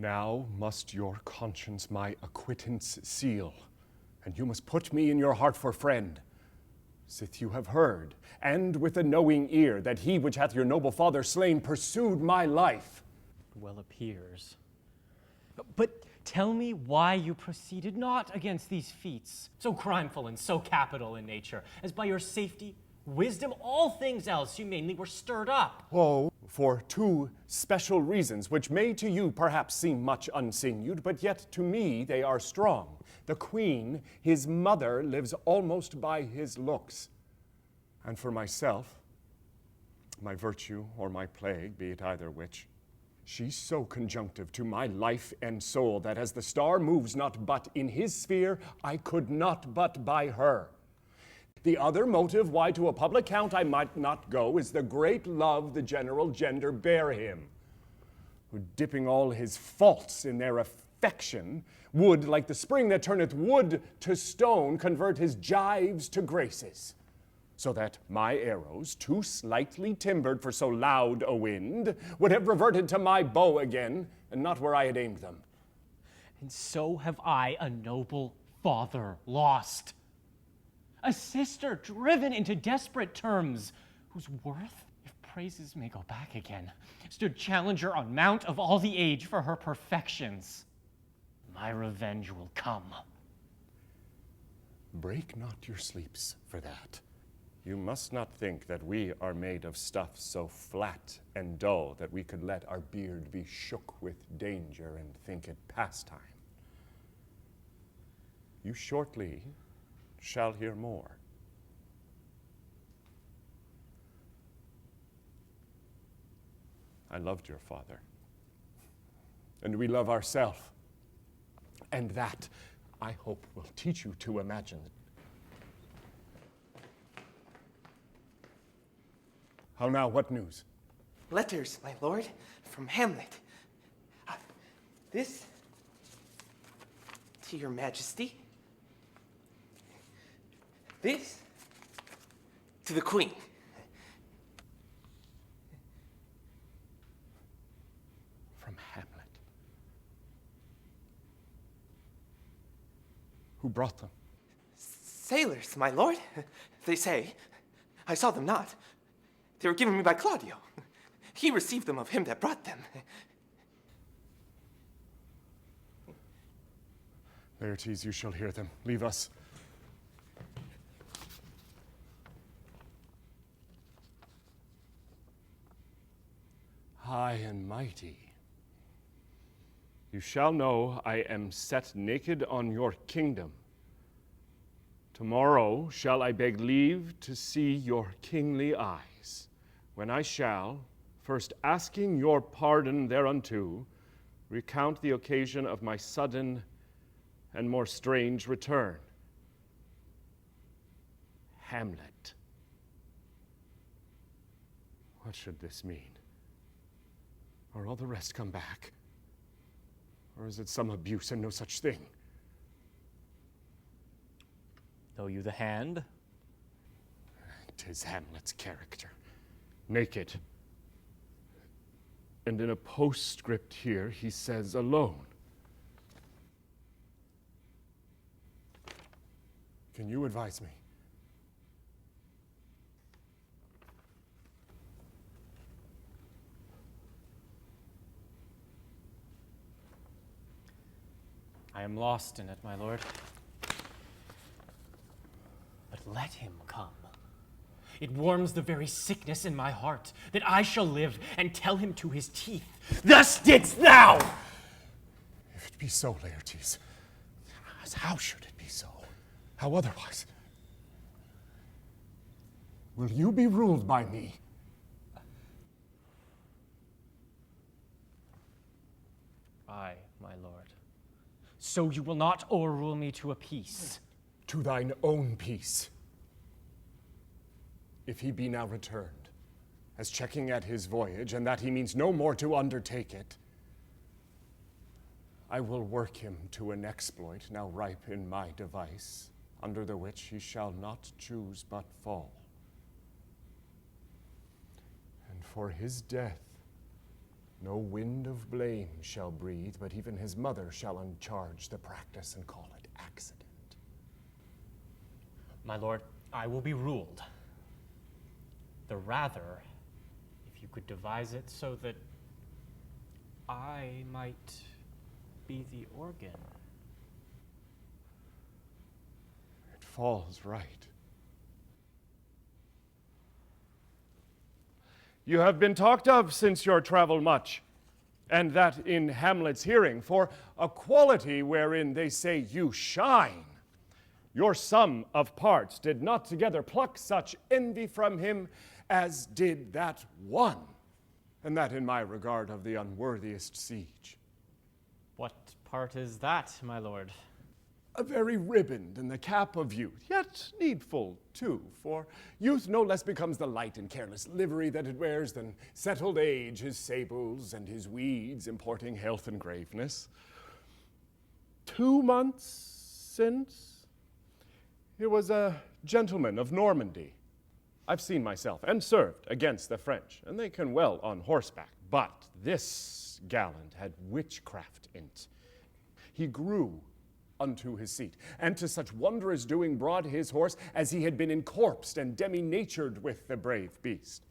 Now must your conscience my acquittance seal, and you must put me in your heart for friend, sith you have heard, and with a knowing ear, that he which hath your noble father slain pursued my life. Well appears. But tell me why you proceeded not against these feats, so crimeful and so capital in nature, as by your safety, wisdom, all things else you mainly were stirred up. Oh, for two special reasons, which may to you perhaps seem much unsinewed, but yet to me they are strong. The queen, his mother, lives almost by his looks. And for myself, my virtue or my plague, be it either which, she's so conjunctive to my life and soul, that as the star moves not but in his sphere, I could not but by her. The other motive why to a public count I might not go is the great love the general gender bear him, who dipping all his faults in their affection, would, like the spring that turneth wood to stone, convert his gyves to graces, so that my arrows, too slightly timbered for so loud a wind, would have reverted to my bow again, and not where I had aimed them. And so have I a noble father lost, a sister driven into desperate terms, whose worth, if praises may go back again, stood challenger on mount of all the age for her perfections. My revenge will come. Break not your sleeps for that. You must not think that we are made of stuff so flat and dull that we could let our beard be shook with danger and think it pastime. You shortly shall hear more. I loved your father, and we love ourselves, and that, I hope, will teach you to imagine. How now, what news? Letters, my lord, from Hamlet. This to your majesty. This to the queen. From Hamlet. Who brought them? Sailors, my lord, they say. I saw them not. They were given me by Claudio. He received them of him that brought them. Laertes, you shall hear them. Leave us. High and mighty, you shall know I am set naked on your kingdom. Tomorrow shall I beg leave to see your kingly eyes, when I shall, first asking your pardon thereunto, recount the occasion of my sudden and more strange return. Hamlet. What should this mean? Are all the rest come back? Or is it some abuse and no such thing? Know you the hand? 'Tis Hamlet's character. Naked. And in a postscript here, he says alone. Can you advise me? I am lost in it, my lord. But let him come. It warms the very sickness in my heart, that I shall live and tell him to his teeth, "Thus didst thou!" If it be so, Laertes, how should it be so? How otherwise? Will you be ruled by me? Aye, my lord. So you will not o'errule me to a peace. To thine own peace. If he be now returned, as checking at his voyage, and that he means no more to undertake it, I will work him to an exploit now ripe in my device, under the which he shall not choose but fall. And for his death, No wind of blame shall breathe, but even his mother shall uncharge the practice and call it accident. My lord, I will be ruled. The rather, if you could devise it so that I might be the organ. It falls right. You have been talked of since your travel much, and that in Hamlet's hearing, for a quality wherein they say you shine. Your sum of parts did not together pluck such envy from him as did that one, and that in my regard of the unworthiest siege. What part is that, my lord? A very riband in the cap of youth, yet needful too, for youth no less becomes the light and careless livery that it wears than settled age his sables and his weeds, importing health and graveness. 2 months since, it was a gentleman of Normandy. I've seen myself and served against the French, and they can well on horseback, but this gallant had witchcraft in't. He grew unto his seat, and to such wondrous doing brought his horse as he had been encorpsed and demi-natured with the brave beast.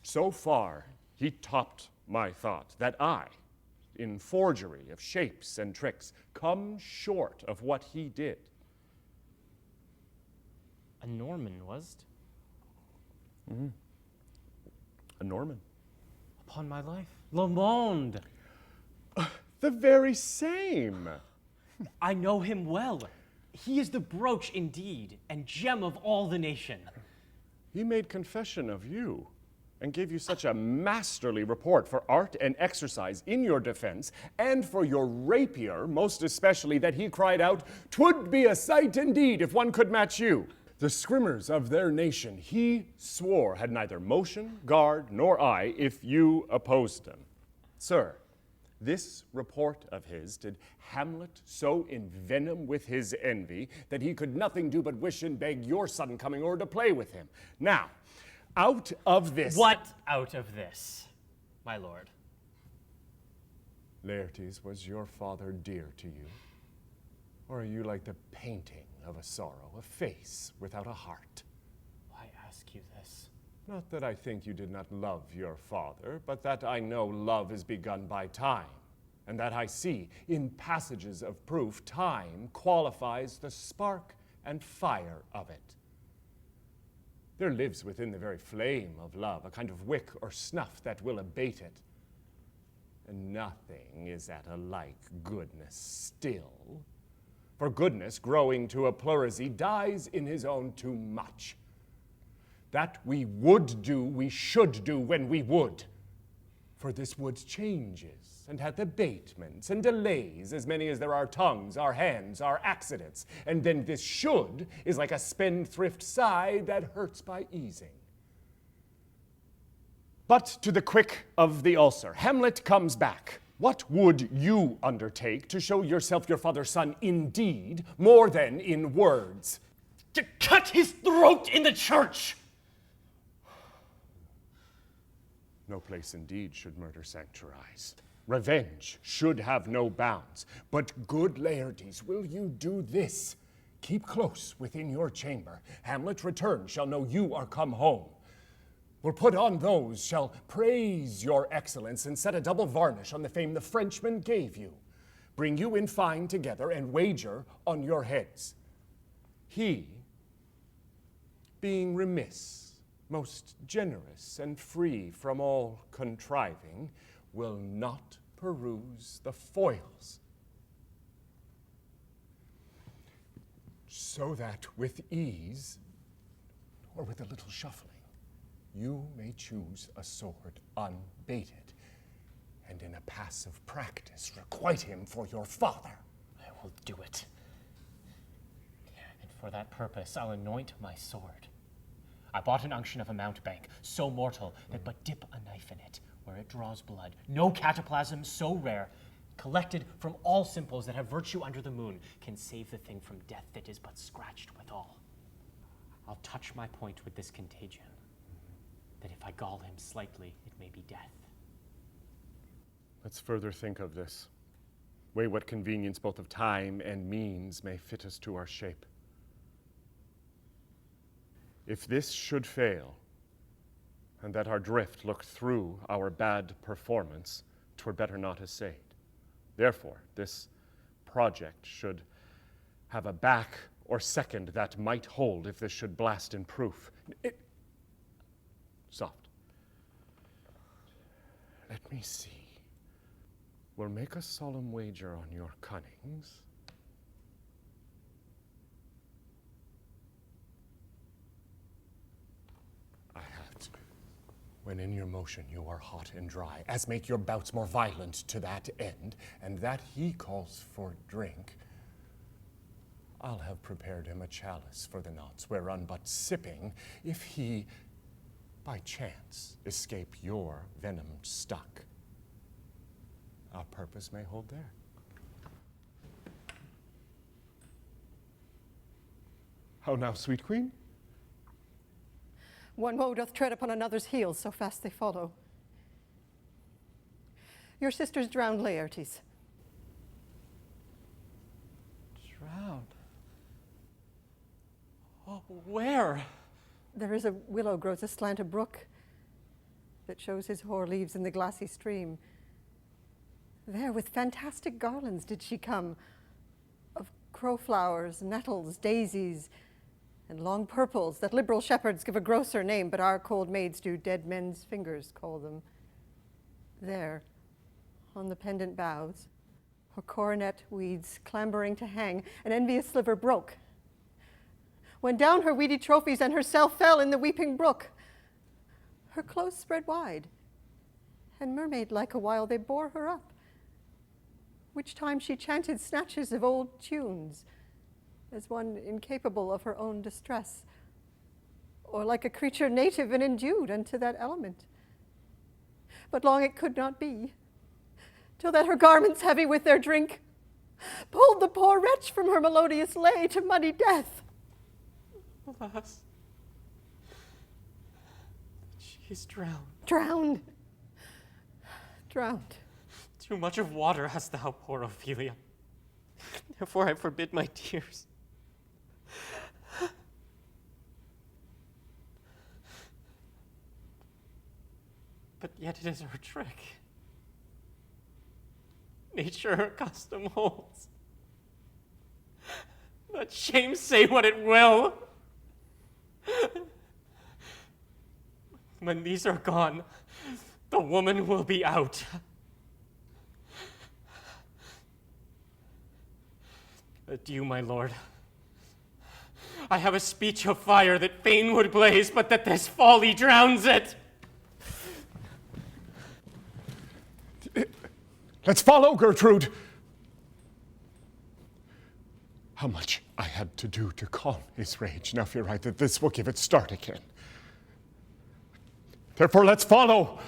So far he topped my thought that I, in forgery of shapes and tricks, come short of what he did. A Norman, was't? A Norman. Upon my life. Le Monde! The very same. I know him well. He is the brooch indeed, and gem of all the nation. He made confession of you, and gave you such a masterly report for art and exercise in your defense, and for your rapier most especially, that he cried out, "'Twould be a sight indeed if one could match you." The scrimmers of their nation, he swore, had neither motion, guard, nor eye, if you opposed them. Sir, this report of his did Hamlet so envenom with his envy that he could nothing do but wish and beg your sudden coming o'er to play with him. Now, out of this— What out of this, my lord? Laertes, was your father dear to you? Or are you like the painting of a sorrow, a face without a heart? Why ask you this? Not that I think you did not love your father, but that I know love is begun by time, and that I see, in passages of proof, time qualifies the spark and fire of it. There lives within the very flame of love a kind of wick or snuff that will abate it, and nothing is at a like goodness still. For goodness, growing to a pleurisy, dies in his own too much. That we would do, we should do when we would. For this would changes, and hath abatements and delays, as many as there are tongues, our hands, our accidents. And then this should is like a spendthrift sigh that hurts by easing. But to the quick of the ulcer, Hamlet comes back. What would you undertake to show yourself your father's son in deed more than in words? To cut his throat in the church! No place indeed should murder sanctuarize. Revenge should have no bounds. But good Laertes, will you do this? Keep close within your chamber. Hamlet return shall know you are come home. Will put on those shall praise your excellence and set a double varnish on the fame the Frenchman gave you. Bring you in fine together and wager on your heads. He, being remiss, most generous and free from all contriving, will not peruse the foils. So that with ease, or with a little shuffling, you may choose a sword unbaited, and in a passive practice requite him for your father. I will do it. And for that purpose, I'll anoint my sword. I bought an unction of a mountebank, so mortal that but dip a knife in it, where it draws blood. No cataplasm so rare, collected from all simples that have virtue under the moon, can save the thing from death that is but scratched withal. I'll touch my point with this contagion, that if I gall him slightly, it may be death. Let's further think of this. Weigh what convenience both of time and means may fit us to our shape. If this should fail, and that our drift look through our bad performance, 'twere better not essayed. Therefore, this project should have a back or second that might hold if this should blast in proof. Soft. Let me see. We'll make a solemn wager on your cunnings. I have to. When in your motion you are hot and dry, as make your bouts more violent to that end, and that he calls for drink, I'll have prepared him a chalice for the nonce, whereon but sipping, if he by chance escape your venomed stuck, our purpose may hold there. How now, sweet queen? One woe doth tread upon another's heels, so fast they follow. Your sister's drowned, Laertes. Drowned? Oh, where? There is a willow grows aslant a brook that shows his hoar leaves in the glassy stream. There with fantastic garlands did she come, of crowflowers, nettles, daisies, and long purples that liberal shepherds give a grosser name, but our cold maids do dead men's fingers call them. There, on the pendant boughs, her coronet weeds clambering to hang, an envious sliver broke, when down her weedy trophies and herself fell in the weeping brook. Her clothes spread wide, and mermaid-like a while they bore her up, which time she chanted snatches of old tunes, as one incapable of her own distress, or like a creature native and endued unto that element. But long it could not be, till that her garments heavy with their drink pulled the poor wretch from her melodious lay to muddy death. Alas, she's drowned. Drowned. Drowned. Too much of water hast thou, poor Ophelia. Therefore I forbid my tears. But yet it is her trick. Nature her custom holds. Let shame say what it will. When these are gone, the woman will be out. Adieu, my lord. I have a speech of fire that fain would blaze, but that this folly drowns it. Let's follow, Gertrude. How much I had to do to calm his rage. Now fear I that this will give it start again. Therefore, let's follow.